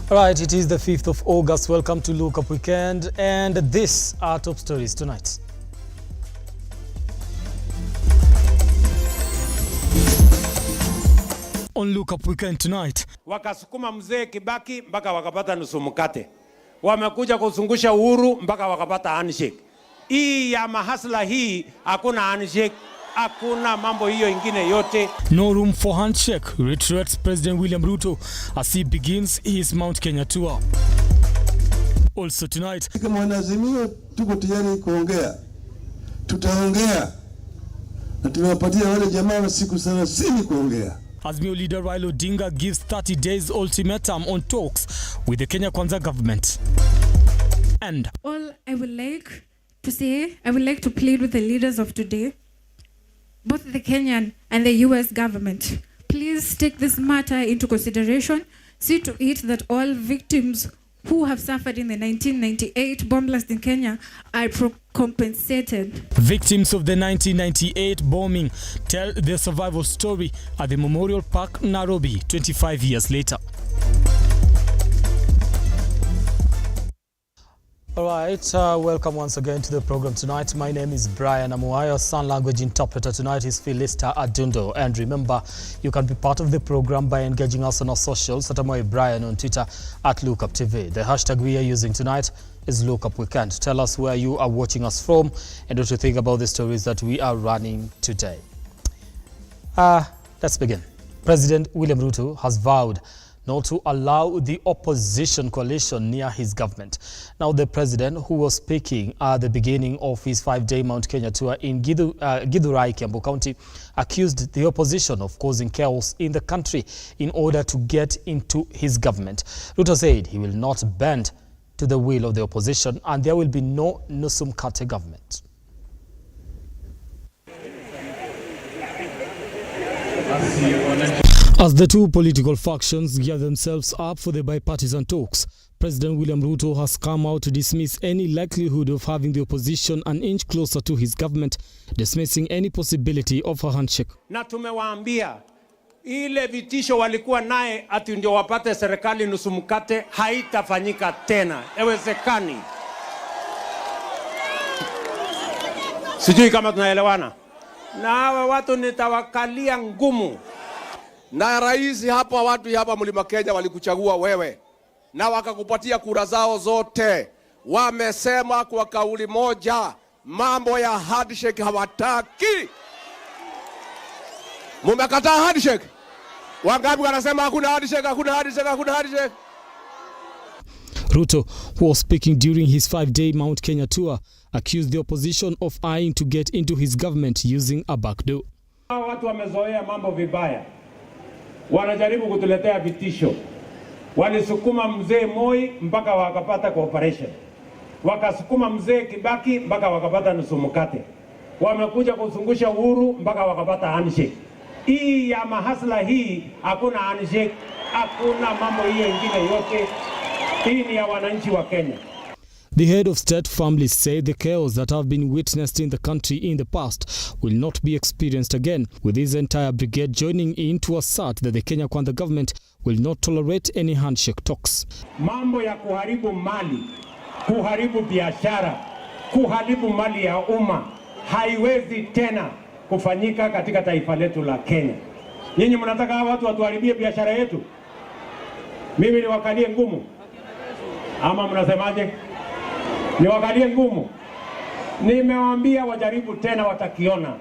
Right, it is the 5th of August. Welcome to Lookup Weekend, and these are top stories tonight. On Lookup Weekend tonight. Wakasukuma mzee Kibaki mpaka wakapata nusu mkate. Wamekuja kuzungusha Uhuru mpaka wakapata handshake. Hii ya mahasla hii hakuna handshake, hakuna mambo hiyo ingine yote. No room for handshake, reiterates President William Ruto as he begins his Mount Kenya tour. Also tonight, kama azimio tuko tayari kuongea. Tutaongea. Na tumewapatia wale jamaa siku 30 kuongea. Azimio leader Raila Odinga gives 30 days ultimatum on talks with the Kenya Kwanza government. And all I would like to say, I would like to plead with the leaders of today, both the Kenyan and the US government. Please take this matter into consideration. See to it that all victims who have suffered in the 1998 bomb blast in Kenya are compensated. Victims of the 1998 bombing tell their survival story at the Memorial Park, Nairobi, 25 years later. All right, welcome once again to the program tonight. My name is Brian Amuayo. Sign language interpreter tonight is Philista Adundo. And remember, you can be part of the program by engaging us on our socials at Amoy Brian on Twitter at Lookuptv. The hashtag we are using tonight is Lookup Weekend. Tell us where you are watching us from and what you think about the stories that we are running today. Let's begin. President William Ruto has vowed not to allow the opposition coalition near his government. Now, the president, who was speaking at the beginning of his 5-day Mount Kenya tour in Githurai, Kiambu County, accused the opposition of causing chaos in the country in order to get into his government. Ruto said he will not bend to the will of the opposition and there will be no Nusu Mkate government. As the two political factions gear themselves up for the bipartisan talks, President William Ruto has come out to dismiss any likelihood of having the opposition an inch closer to his government, dismissing any possibility of a handshake. Na tumewaambia ile vitisho walikuwa naye ati ndio wapate serikali nusu mkate haitafanyika tena. Haiwezekani. Sijui kama tunaelewana. Na hawa watu nitawakalia ngumu. Na rais hapa, watu hapa Mlima Kenya walikuchagua wewe na wakakupatia kura zao zote. Wamesema kwa kauli moja mambo ya handshake hawataki. Mumekataa handshake. Wangapi wanasema hakuna handshake, hakuna handshake, hakuna handshake? Ruto, who was speaking during his 5-day Mount Kenya tour, accused the opposition of eyeing to get into his government using a backdoor. Watu wamezoea mambo vibaya. Wanajaribu kutuletea vitisho. Walisukuma mzee Moi mpaka wakapata cooperation. Wakasukuma mzee Kibaki mpaka wakapata nusu mkate. Wamekuja kuzungusha Uhuru mpaka wakapata handshake. Hii ya mahasla hii hakuna handshake, hakuna mambo hiyo ingine yote. Hii ni ya wananchi wa Kenya. The head of state firmly said the chaos that have been witnessed in the country in the past will not be experienced again, with his entire brigade joining in to assert that the Kenya Kwanza government will not tolerate any handshake talks. Mambo ya kuharibu mali, kuharibu biashara, kuharibu mali ya umma haiwezi tena kufanyika katika taifa letu la Kenya. Nyinyi mnataka watu watuharibie biashara yetu? Mimi niwakalie ngumu? Ama mnasemaje? Niwakalie ngumu? Nimewaambia wajaribu tena, watakiona.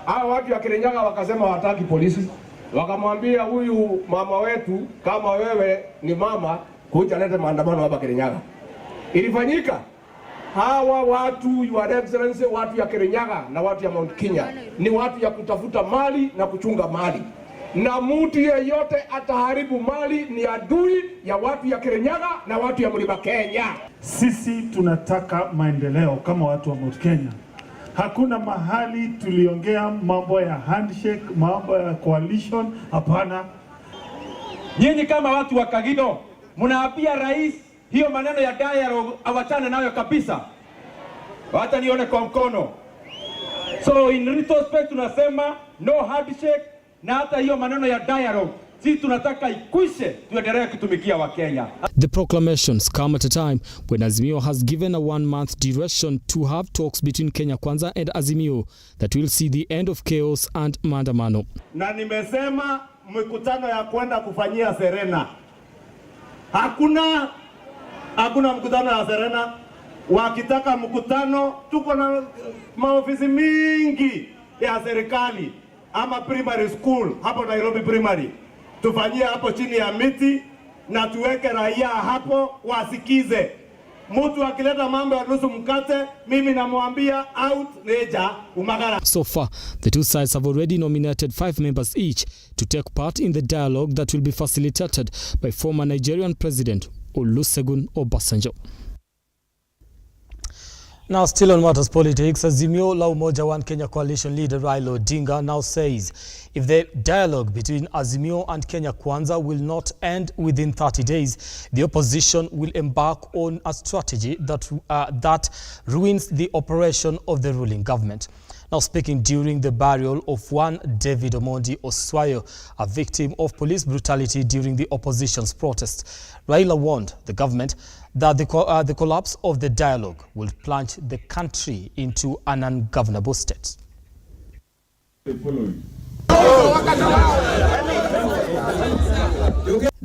Hao watu ya Kirinyaga wakasema wataki polisi. Wakamwambia huyu mama wetu, kama wewe ni mama, kuja lete maandamano hapa Kirinyaga. Ilifanyika. Hawa watu, Your Excellency, watu ya Kirinyaga na watu ya Mount Kenya ni watu ya kutafuta mali na kuchunga mali. Na mtu yeyote ataharibu mali ni adui ya watu ya Kirinyaga na watu ya Mlima Kenya. Sisi tunataka maendeleo kama watu wa Mount Kenya. Hakuna mahali tuliongea mambo ya handshake, mambo ya coalition, hapana. Nyinyi kama watu wa Kagido, mnaapia rais hiyo maneno ya dialogue awachane nayo kabisa. Hata nione kwa mkono. So in retrospect tunasema no handshake, na hata hiyo maneno ya dialogue Sisi tunataka ikwishe, tuendelee kutumikia Wakenya. The proclamations come at a time when Azimio has given a 1-month duration to have talks between Kenya Kwanza and Azimio that will see the end of chaos and maandamano. Na nimesema mkutano ya kwenda kufanyia Serena. Hakuna mkutano ya Serena. Wakitaka mkutano, tuko na maofisi mingi ya serikali ama primary school hapo Nairobi primary. Tufanyie hapo chini ya miti na tuweke raia hapo wasikize. Mtu akileta mambo ya nusu mkate, mimi namwambia out neja umagara. So far, the two sides have already nominated 5 members each to take part in the dialogue that will be facilitated by former Nigerian President Olusegun Obasanjo. Now, still on matters politics, Azimio la Umoja One Kenya coalition leader Raila Odinga now says if the dialogue between Azimio and Kenya Kwanza will not end within 30 days, the opposition will embark on a strategy that ruins the operation of the ruling government. Now, speaking during the burial of one David Omondi Oswayo, a victim of police brutality during the opposition's protest, Raila warned the government that the collapse of the dialogue will plunge the country into an ungovernable state.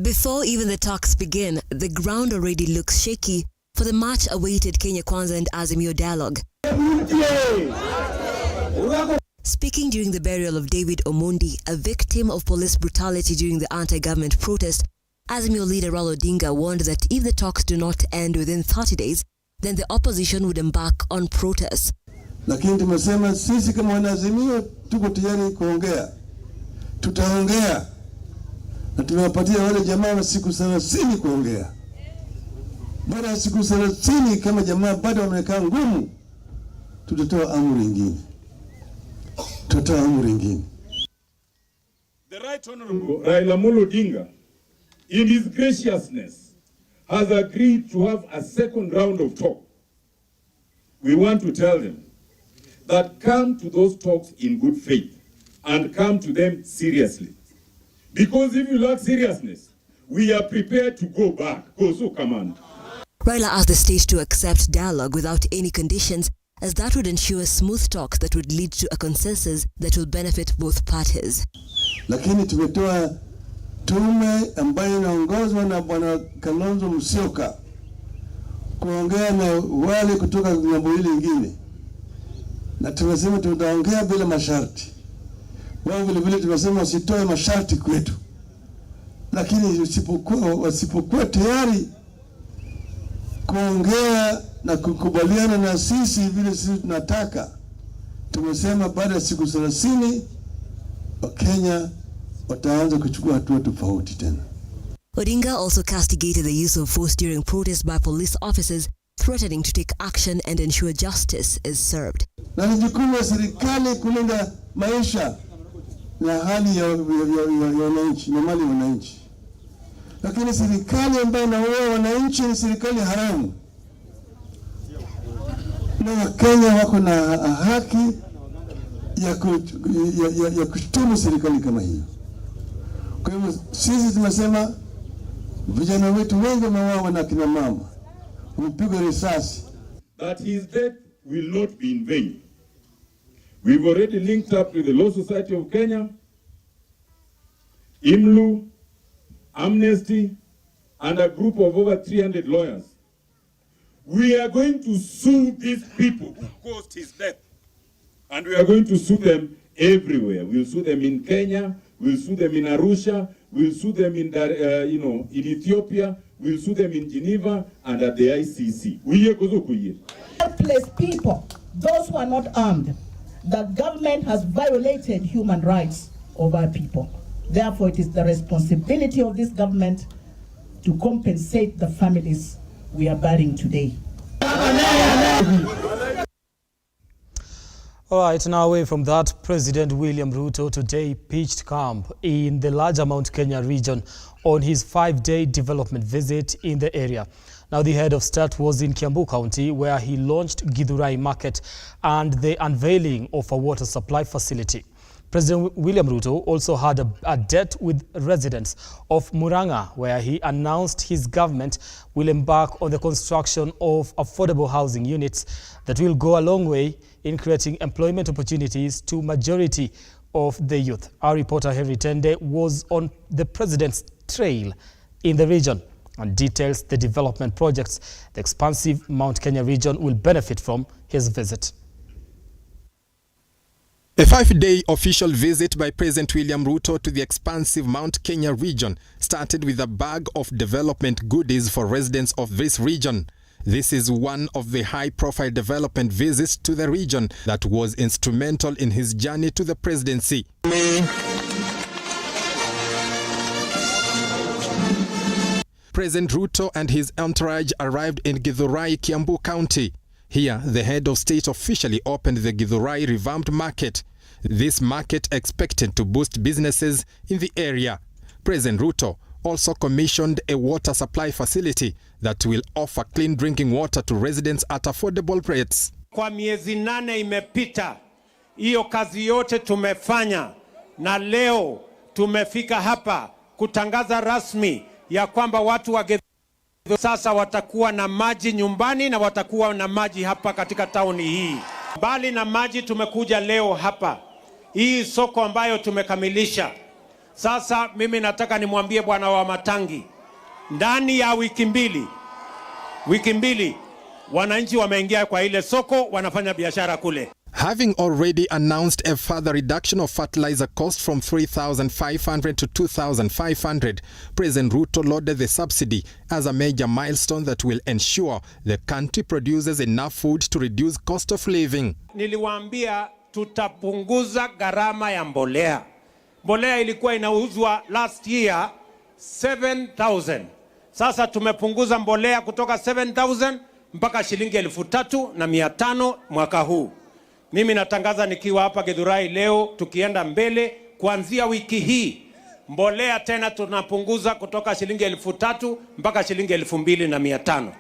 Before even the talks begin, the ground already looks shaky for the much-awaited Kenya Kwanza and Azimio dialogue. Speaking during the burial of David Omondi, a victim of police brutality during the anti-government protest, Azimio leader Raila Odinga warned that if the talks do not end within 30 days, then the opposition would embark on protests. Lakini tumesema sisi kama wanaazimio tuko tayari kuongea. Tutaongea. Na tumewapatia wale jamaa wa siku 30 kuongea. Baada ya siku 30 kama jamaa bado wamekaa ngumu, tutatoa amri nyingine. The Right Honorable Raila Odinga, in his graciousness, has agreed to have a second round of talk. We want to tell them that come to those talks in good faith and come to them seriously. Because if you lack seriousness, we are prepared to go back. So command. Raila asked the state to accept dialogue without any conditions, as that would ensure smooth talks that would lead to a consensus that will benefit both parties. Lakini tumetoa tume ambayo inaongozwa na Bwana Kalonzo Musyoka kuongea na wale kutoka ng'ambo ile nyingine. Na tumesema tutaongea bila masharti. Wao vile vile tumesema wasitoe masharti kwetu. Lakini wasipokuwa tayari kuongea na kukubaliana na sisi vile sisi tunataka, tumesema baada ya siku 30 Wakenya wataanza kuchukua hatua tofauti tena. Odinga also castigated the use of force during protests by police officers, threatening to take action and ensure justice is served. Na ni jukumu la serikali kulinda maisha na hali ya wananchi na mali ya wananchi. Lakini serikali ambayo inaua wananchi ni serikali haramu. Na Wakenya wako na haki ya kushtumu serikali kama hiyo. Kwa hivyo sisi tumesema vijana wetu wengi wameuawa na kina mama, wamepigwa risasi. That his death will not be in vain. We've already linked up with the Law Society of Kenya, IMLU, Amnesty, and a group of over 300 lawyers. We are going to sue these people who caused his death. And we are going to sue them everywhere. We'll sue them in Kenya, we'll sue them in Arusha, we'll sue them in Ethiopia, we'll sue them in Geneva and at the ICC. Helpless people, those who are not armed, the government has violated human rights of our people. Therefore, it is the responsibility of this government to compensate the families we are burying today. All right, now away from that, President William Ruto today pitched camp in the larger Mount Kenya region on his 5-day development visit in the area. Now, the head of state was in Kiambu County, where he launched Githurai Market and the unveiling of a water supply facility. President William Ruto also had a date with residents of Murang'a, where he announced his government will embark on the construction of affordable housing units that will go a long way in creating employment opportunities to majority of the youth. Our reporter Henry Tende was on the president's trail in the region and details the development projects the expansive Mount Kenya region will benefit from his visit. A 5-day official visit by President William Ruto to the expansive Mount Kenya region started with a bag of development goodies for residents of this region. This is one of the high-profile development visits to the region that was instrumental in his journey to the presidency. President Ruto and his entourage arrived in Githurai, Kiambu County. Here, the head of state officially opened the Githurai revamped market. This market expected to boost businesses in the area. President Ruto also commissioned a water supply facility that will offer clean drinking water to residents at affordable rates. Kwa miezi 8 imepita, hiyo kazi yote tumefanya, na leo tumefika hapa kutangaza rasmi ya kwamba watu wa sasa watakuwa na maji nyumbani na watakuwa na maji hapa katika tauni hii. Mbali na maji, tumekuja leo hapa hii soko ambayo tumekamilisha. Sasa mimi nataka nimwambie bwana wa matangi, ndani ya wiki mbili wananchi wameingia kwa ile soko, wanafanya biashara kule. Having already announced a further reduction of fertilizer cost from 3,500 to 2,500, President Ruto lauded the subsidy as a major milestone that will ensure the country produces enough food to reduce cost of living. Niliwaambia tutapunguza gharama ya mbolea. Mbolea ilikuwa inauzwa last year 7,000. Sasa tumepunguza mbolea kutoka 7,000 mpaka shilingi 3,500 mwaka huu. Mimi natangaza nikiwa hapa Githurai leo, tukienda mbele kuanzia wiki hii, mbolea tena tunapunguza kutoka shilingi 3,000 mpaka shilingi 2,500.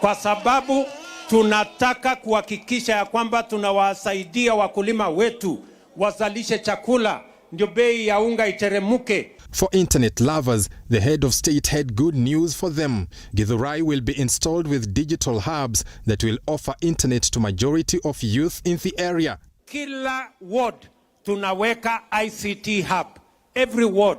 Kwa sababu tunataka kuhakikisha ya kwamba tunawasaidia wakulima wetu wazalishe chakula, ndio bei ya unga iteremuke. For internet lovers, the head of state had good news for them. Githurai will be installed with digital hubs that will offer internet to majority of youth in the area. Kila ward tunaweka ICT hub, every ward,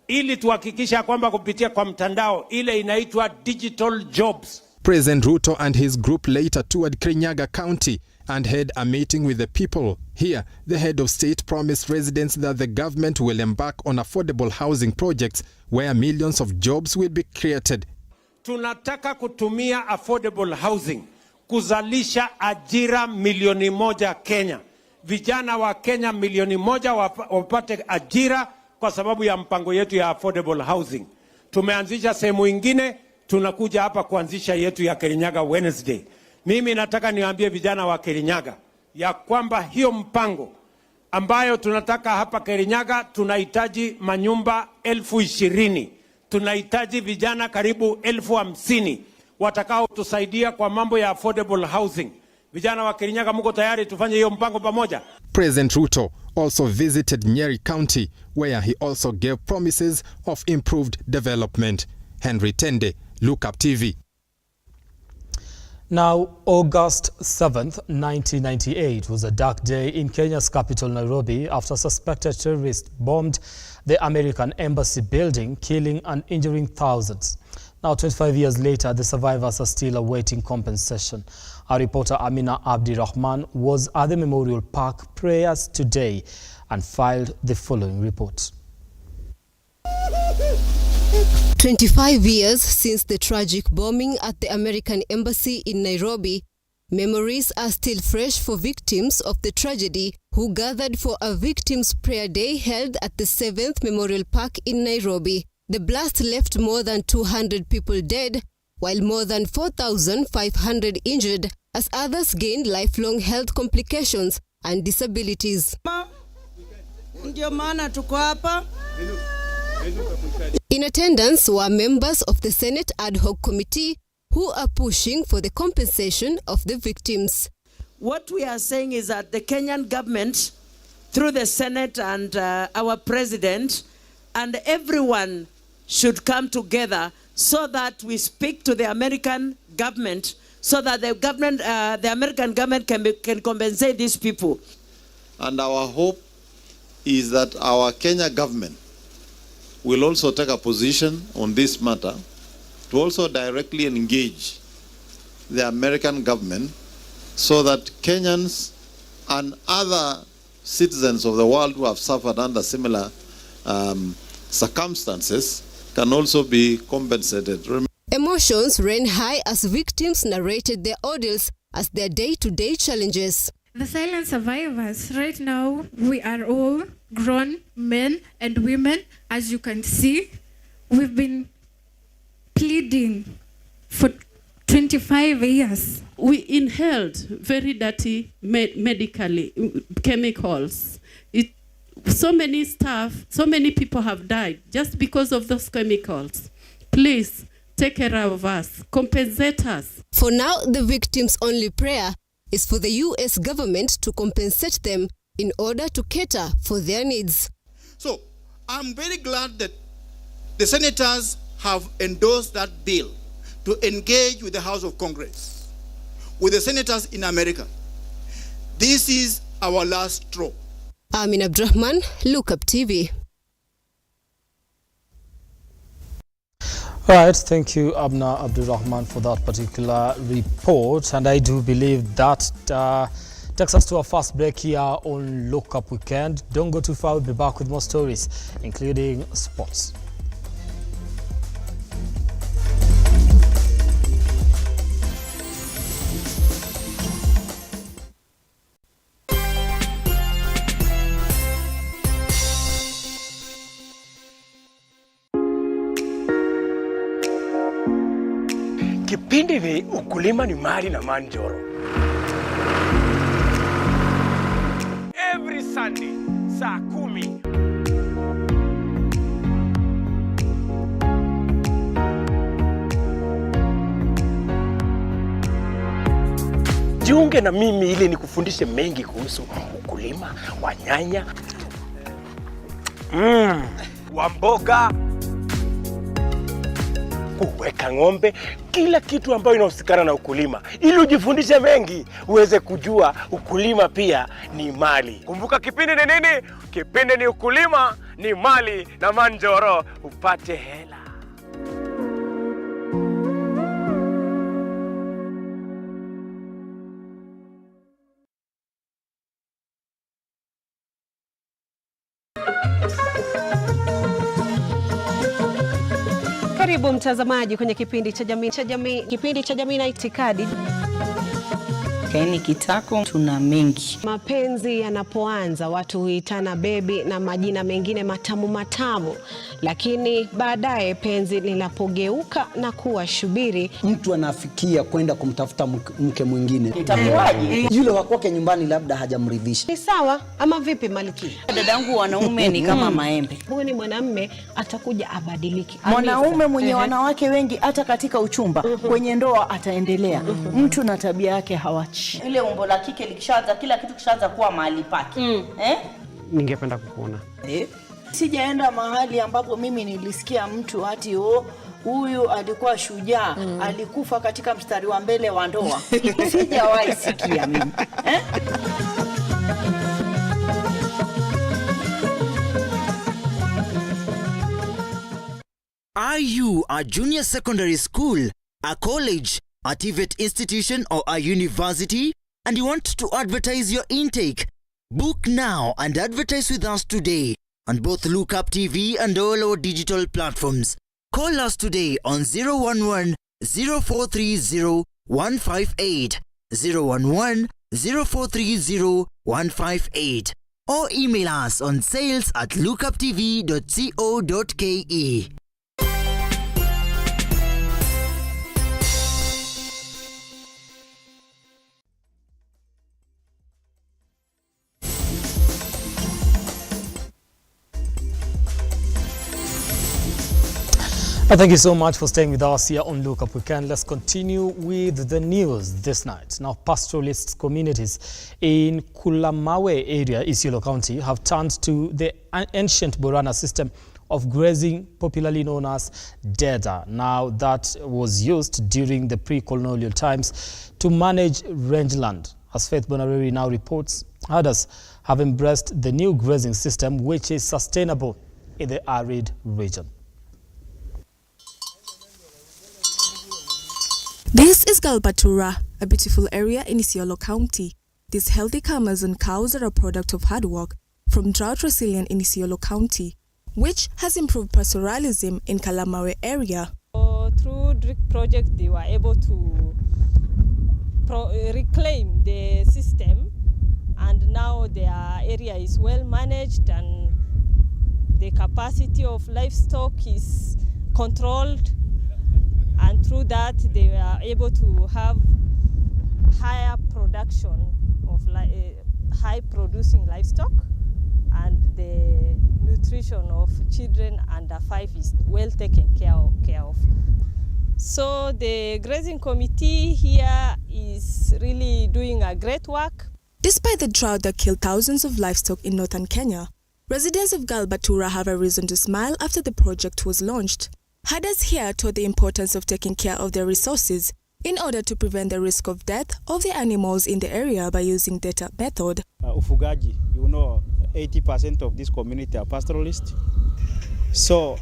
ili tuhakikisha kwamba kupitia kwa mtandao ile inaitwa digital jobs. President Ruto and his group later toured Kirinyaga County and had a meeting with the people. Here, the head of state promised residents that the government will embark on affordable housing projects where millions of jobs will be created. Tunataka kutumia affordable housing kuzalisha ajira 1,000,000 Kenya. Vijana wa Kenya 1,000,000 wapate ajira kwa sababu ya mpango yetu ya affordable housing. Tumeanzisha sehemu ingine, tunakuja hapa kuanzisha yetu ya Kirinyaga Wednesday. Mimi nataka niwaambie vijana wa Kirinyaga ya kwamba hiyo mpango ambayo tunataka hapa Kirinyaga, tunahitaji manyumba 20,000. Tunahitaji vijana karibu 50,000 watakao tusaidia kwa mambo ya affordable housing. Vijana wa Kirinyaga, mko tayari tufanye hiyo mpango pamoja? President Ruto also visited Nyeri County, where he also gave promises of improved development. Henry Tende, Lookuptv. Now, August 7th, 1998 was a dark day in Kenya's capital, Nairobi, after suspected terrorists bombed the American embassy building, killing and injuring thousands. Now, 25 years later, the survivors are still awaiting compensation. Our reporter Amina Abdirahman was at the Memorial Park prayers today and filed the following report. 25 years since the tragic bombing at the American embassy in Nairobi, memories are still fresh for victims of the tragedy who gathered for a victims' prayer day held at the 7th Memorial Park in Nairobi. The blast left more than 200 people dead, while more than 4,500 injured, as others gained lifelong health complications and disabilities. Ndio maana tuko hapa. In attendance were members of the Senate Ad Hoc Committee who are pushing for the compensation of the victims. What we are saying is that the Kenyan government through the Senate and our president, and everyone should come together so that we speak to the American government, so that the American government can compensate these people. And our hope is that our Kenya government will also take a position on this matter to also directly engage the American government so that Kenyans and other citizens of the world who have suffered under similar circumstances can also be compensated. Emotions ran high as victims narrated their ordeals as their day-to-day challenges. The silent survivors, right now, we are all grown men and women. As you can see, we've been pleading for 25 years. We inhaled very dirty medically chemicals. So many people have died just because of those chemicals. Please take care of us, compensate us. For now, the victims' only prayer is for the U.S. government to compensate them in order to cater for their needs. So, I'm very glad that the senators have endorsed that bill to engage with the House of Congress, with the senators in America. This is our last straw. Amin Abdurrahman, Lookuptv. Right, thank you, Abna Abdurrahman, for that particular report. And I do believe that takes us to our first break here on Lookup Weekend. Don't go too far, we'll be back with more stories, including sports. Kipindi ni ukulima ni mali na manjoro. Every Sunday, saa 10. Jiunge na mimi ili nikufundishe mengi kuhusu ukulima wa nyanya, wa mboga, kuweka ng'ombe, kila kitu ambayo inahusikana na ukulima, ili ujifundishe mengi, uweze kujua ukulima pia ni mali. Kumbuka kipindi ni nini? Kipindi ni ukulima ni mali na manjoro, upate hela. Karibu mtazamaji kwenye kipindi cha jamii na itikadi. Kaini kitako tuna mengi. Mapenzi yanapoanza watu huitana bebi na majina mengine matamu, lakini baadaye penzi linapogeuka na kuwa shubiri, mtu anafikia kwenda kumtafuta mke mwingine. Itakuwaje? Yule wa kwake nyumbani labda hajamridhisha. Ni sawa ama vipi Maliki? Dadangu, wanaume ni kama maembe. Huyu ni mwanamume atakuja abadiliki. Mwanaume mwenye wanawake wengi hata katika uchumba, kwenye ndoa ataendelea. Mtu na tabia yake hawachi. Ile umbo la kike likishaanza, kila kitu kishaanza kuwa mahali pake. Ningependa kukuona. Sijaenda mahali ambapo mimi nilisikia mtu ati huyu alikuwa shujaa, alikufa katika mstari wa mbele wa ndoa. Sijawahi sikia mimi. Are you a junior secondary school, a college, a TVET institution or a university, and you want to advertise your intake? Book now and advertise with us today on both Lookuptv and all our digital platforms. Call us today on 011 0430 158, 011 0430 158, or email us on sales@lookuptv.co.ke. Thank you so much for staying with us here on Look Up Weekend. Let's continue with the news this night. Now, pastoralist communities in Kulamawe area, Isiolo County, have turned to the ancient Borana system of grazing, popularly known as Deda. Now, that was used during the pre-colonial times to manage rangeland. As Faith Bonareri now reports, others have embraced the new grazing system, which is sustainable in the arid region. This is Galbatura, a beautiful area in Isiolo County. These healthy camels and cows are a product of hard work from drought resilient in Isiolo County, which has improved pastoralism in Kalamawe area. Through DRIC project, they were able to reclaim the system, and now their area is well managed and the capacity of livestock is controlled. And through that, they were able to have higher production of high producing livestock, and the nutrition of children under 5 is well taken care of. So the grazing committee here is really doing a great work. Despite the drought that killed thousands of livestock in northern Kenya, residents of Galbatura have a reason to smile after the project was launched. Herders here taught the importance of taking care of their resources in order to prevent the risk of death of the animals in the area by using data method. Ufugaji, 80% of this community are pastoralists. So,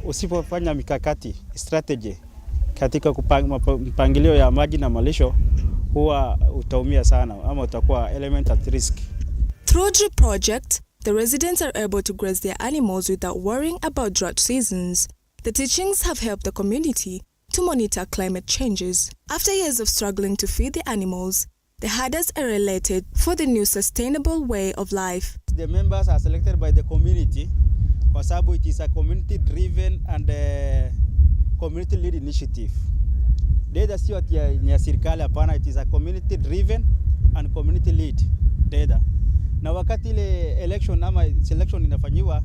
usipofanya mikakati, strategy, katika mpangilio ya maji na malisho, huwa utaumia sana, ama utakuwa element at risk. Through the project, the residents are able to graze their animals without worrying about drought seasons. The teachings have helped the community to monitor climate changes. After years of struggling to feed the animals, the herders are elated for the new sustainable way of life. The members are selected by the community kwa sababu it is a community-driven and community-led initiative. Data sio ya serikali hapana, it is a community-driven and community-led data. Na wakati ile election ama selection inafanyiwa,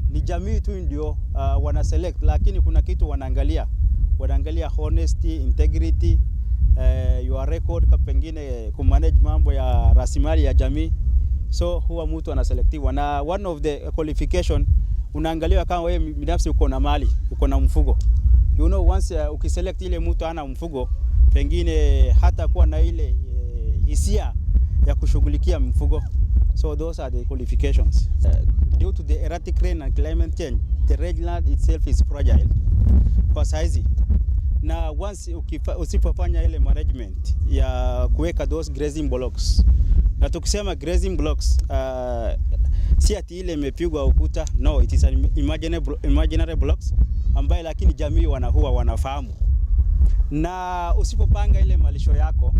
ni jamii tu ndio wana select, lakini kuna kitu wanaangalia honesty, integrity, your record, pengine kumanage mambo ya rasilimali ya jamii. So huwa mtu anaselektiwa, na one of the qualification unaangaliwa kama wewe binafsi uko na mali, uko na mfugo. Once ukiselect ile mtu ana mfugo, pengine hata kuwa na ile hisia ya kushughulikia mfugo. So those are the qualifications. Due to the erratic rain and climate change, the rangeland itself is fragile kwa saizi. Na once usipofanya ile management ya kuweka those grazing blocks, na tukisema grazing blocks, si ati ile imepigwa ukuta, no, it is an imaginary blocks ambaye lakini jamii wanafahamu. Na usipopanga ile malisho yako,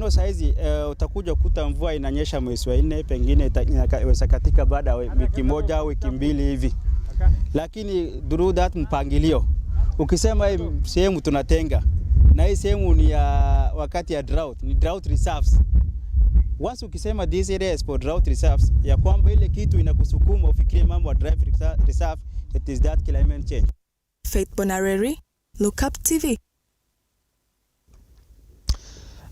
saizi utakuja kukuta mvua inanyesha mwezi wa 4, pengine inaweza katika baada ya wiki moja au wiki mbili hivi. Lakini through that mpangilio, ukisema sehemu tunatenga na hii sehemu ni ya wakati ya drought, ni drought reserves. Once ukisema this area is for drought reserves, ya kwamba ile kitu inakusukuma ufikirie mambo ya drought reserve, it is that climate change. Faith Bonareri, Lookuptv.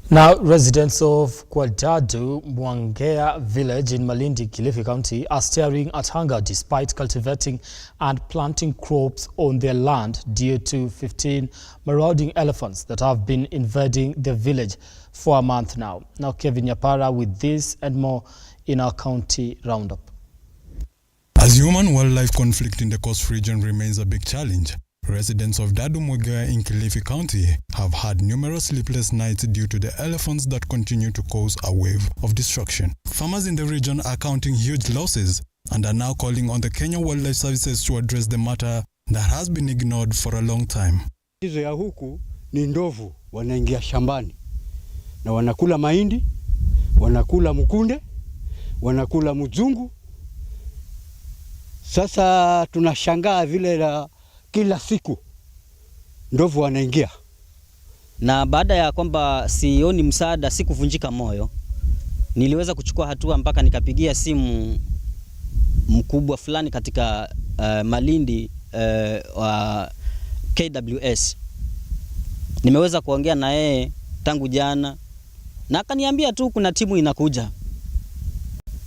Now, residents of Kwadadu Mwangea village in Malindi, Kilifi County are staring at hunger despite cultivating and planting crops on their land due to 15 marauding elephants that have been invading the village for a month now. Now, Kevin Yapara with this and more in our county roundup. As human-wildlife conflict in the coast region remains a big challenge, residents of Dadu Mwangea in Kilifi County have had numerous sleepless nights due to the elephants that continue to cause a wave of destruction. Farmers in the region are counting huge losses and are now calling on the Kenya Wildlife Services to address the matter that has been ignored for a long time. Hizo ya huku ni ndovu wanaingia shambani na wanakula mahindi, wanakula mkunde, wanakula mzungu. Sasa tunashangaa vile la kila siku ndovu wanaingia. Na baada ya kwamba sioni msaada, sikuvunjika moyo, niliweza kuchukua hatua mpaka nikapigia simu mkubwa fulani katika Malindi wa KWS. Nimeweza kuongea na yeye tangu jana na akaniambia tu kuna timu inakuja.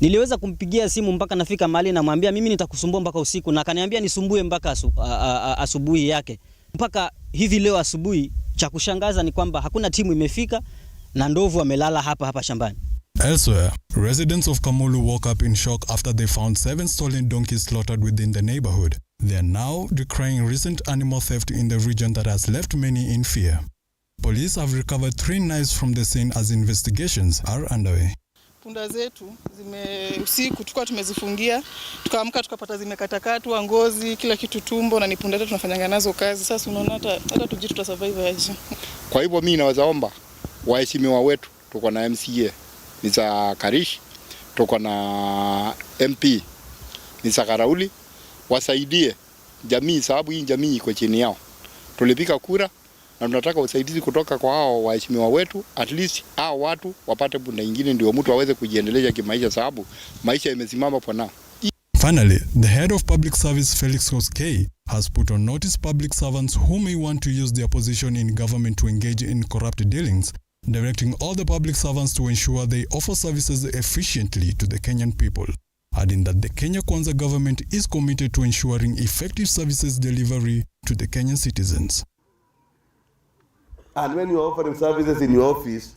Niliweza kumpigia simu mpaka nafika mahali na mwambia mimi nitakusumbua mpaka usiku, na akaniambia nisumbue mpaka asubuhi yake. Mpaka hivi leo asubuhi, cha kushangaza ni kwamba hakuna timu imefika na ndovu wamelala hapa shambani. Elsewhere, residents of Kamulu woke up in shock after they found 7 stolen donkeys slaughtered within the neighborhood. They are now decrying recent animal theft in the region that has left many in fear. Police have recovered 3 knives from the scene as investigations are underway. Punda zetu usiku tulikuwa tumezifungia, tukaamka tukapata zimekatakatwa ngozi, kila kitu tumbo, na ni punda zetu tunafanyanga nazo kazi. Sasa unaona hata tujitu tutasurvive aje. Kwa hivyo mimi nawazaomba waheshimiwa wetu, tuko na MCA Mr. Karish, tuko na MP Mr. Karauli, wasaidie jamii, sababu hii jamii iko chini yao. Tulipika kura na tunataka usaidizi kutoka kwa hao waheshimiwa wetu, at least hao watu wapate punda nyingine ndio mtu aweze kujiendeleza kimaisha, sababu maisha yamesimama kwa nao. Finally, the head of public service Felix Koskei has put on notice public servants who may want to use their position in government to engage in corrupt dealings, directing all the public servants to ensure they offer services efficiently to the Kenyan people, adding that the Kenya Kwanza government is committed to ensuring effective services delivery to the Kenyan citizens. And when you are offering services in your office,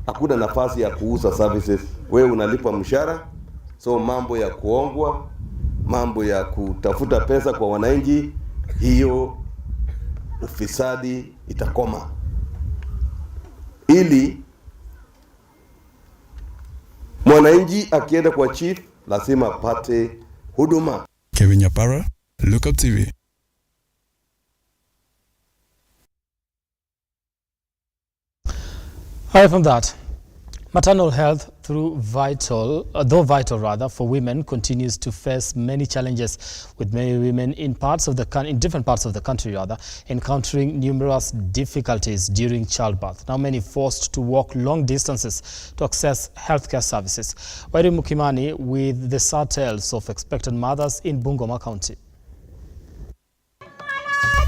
hakuna nafasi ya kuuza services. Wewe unalipa mshahara, so mambo ya kuongwa, mambo ya kutafuta pesa kwa wananchi, hiyo ufisadi itakoma. Ili mwananchi akienda kwa chief lazima apate huduma. Kevin Nyapara, Lookuptv. Hi from that. Maternal health though vital for women continues to face many challenges, with many women in different parts of the country encountering numerous difficulties during childbirth. Now many forced to walk long distances to access healthcare services. Wairi Mukimani with the sad tales of expectant mothers in Bungoma County.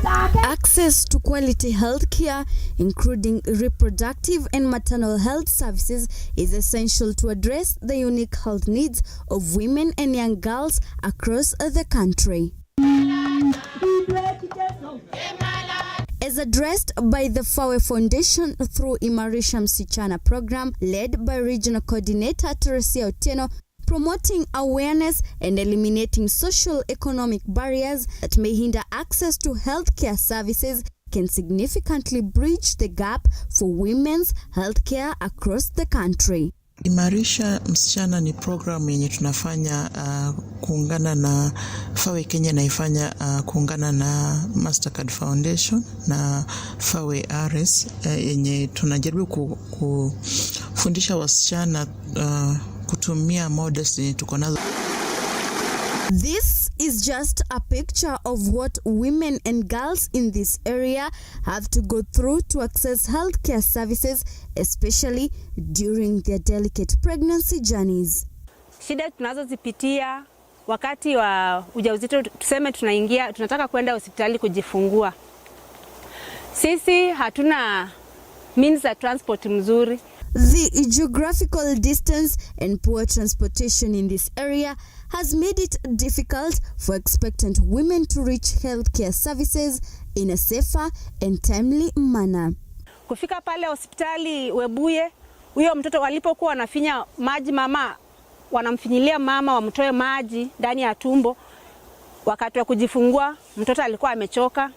Access to quality health care, including reproductive and maternal health services, is essential to address the unique health needs of women and young girls across the country. As addressed by the Fawe Foundation through Imarisha Msichana program led by Regional Coordinator Teresia Otieno, promoting awareness and eliminating socio-economic barriers that may hinder access to healthcare services can significantly bridge the gap for women's healthcare across the country. Imarisha Msichana ni program yenye tunafanya kuungana na Fawe Kenya, na ifanya kuungana na Mastercard Foundation na Fawe RS, yenye tunajaribu kufundisha wasichana kutumia models yenye tuko nazo. This is just a picture of what women and girls in this area have to go through to access healthcare services, especially during their delicate pregnancy journeys. Shida tunazozipitia wakati wa ujauzito, tuseme tunataka kwenda hospitali kujifungua. Sisi hatuna means of transport mzuri. The geographical distance and poor transportation in this area has made it difficult for expectant women to reach healthcare services in a safer and timely manner. Kufika pale hospitali Webuye, huyo mtoto walipokuwa wanafinya maji mama, wanamfinyilia mama wamtoe maji ndani ya tumbo. Wakati wa kujifungua mtoto alikuwa amechoka.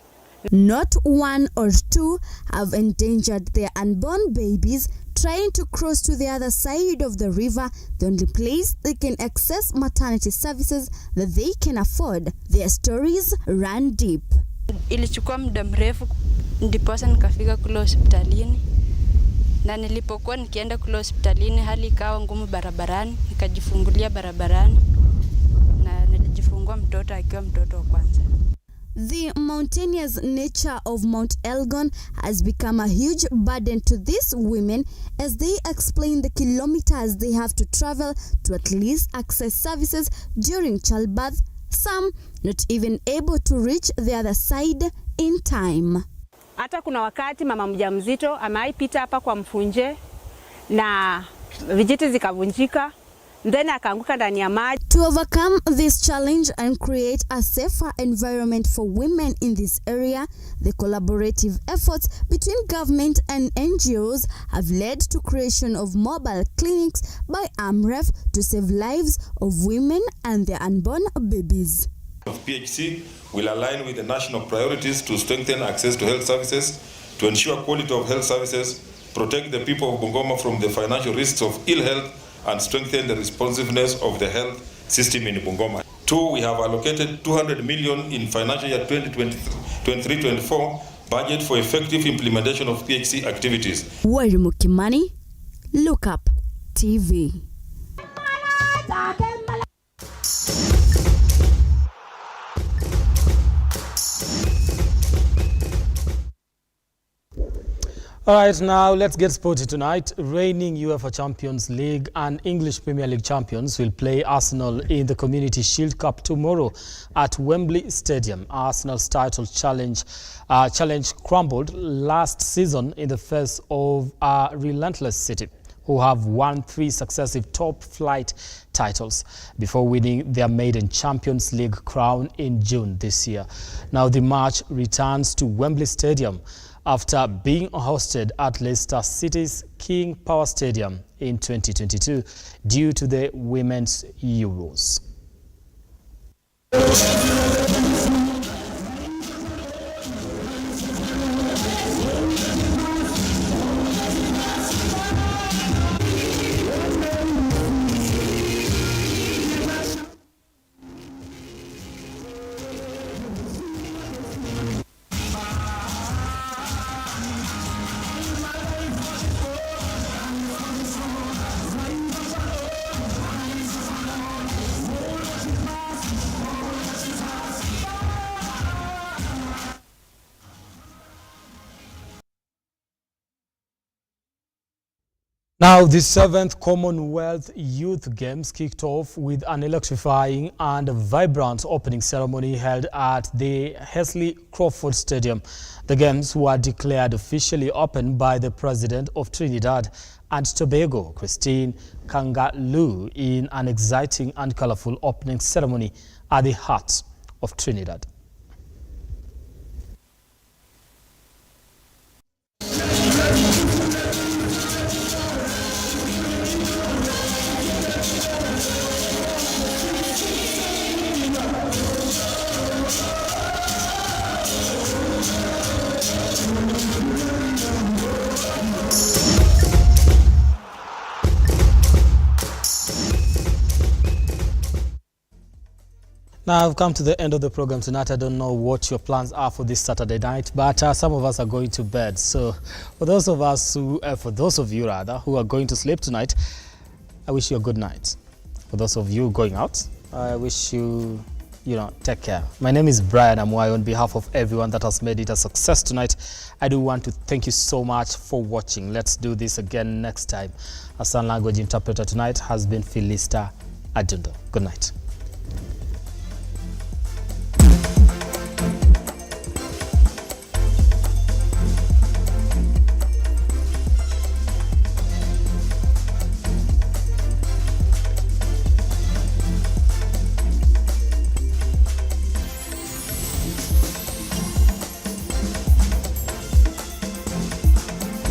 Not one or two have endangered their unborn babies trying to cross to the other side of the river, the only place they can access maternity services that they can afford. Their stories run deep. Ilichukua muda mrefu ndiposa nikafika kule hospitalini, na nilipokuwa nikienda kule hospitalini hali ikawa ngumu barabarani, nikajifungulia barabarani na nilijifungua mtoto akiwa mtoto wa kwanza. The mountainous nature of Mount Elgon has become a huge burden to these women as they explain the kilometers they have to travel to at least access services during childbirth, some not even able to reach the other side in time. Hata kuna wakati mama mjamzito ameipita hapa kwa mfunje na vijiti zikavunjika, then akaanguka ndani ya maji. To overcome this challenge and create a safer environment for women in this area, the collaborative efforts between government and NGOs have led to creation of mobile clinics by AMREF to save lives of women and their unborn babies. Of PHC will align with the national priorities to strengthen access to health services, to ensure quality of health services, protect the people of Bungoma from the financial risks of ill health, and strengthen the responsiveness of the health system in Bungoma. 2, we have allocated 200 million in financial year 2023-24 budget for effective implementation of PHC activities. Warimu Kimani, Lookuptv. All right, now let's get sporty tonight. Reigning UEFA Champions League and English Premier League champions will play Arsenal in the Community Shield Cup tomorrow at Wembley Stadium. Arsenal's title challenge crumbled last season in the face of a relentless City, who have won 3 successive top-flight titles before winning their maiden Champions League crown in June this year. Now the match returns to Wembley Stadium after being hosted at Leicester City's King Power Stadium in 2022 due to the Women's Euros. Now, the 7th Commonwealth Youth Games kicked off with an electrifying and vibrant opening ceremony held at the Hesley Crawford Stadium. The Games were declared officially open by the President of Trinidad and Tobago, Christine Kangaloo, in an exciting and colorful opening ceremony at the heart of Trinidad. Now, I've come to the end of the program tonight. I don't know what your plans are for this Saturday night, but some of us are going to bed. So for those of you who are going to sleep tonight, I wish you a good night. For those of you going out, I wish you, take care. My name is Brian Amwai. On behalf of everyone that has made it a success tonight, I do want to thank you so much for watching. Let's do this again next time. Our sign language interpreter tonight has been Philista Adundo. Good night.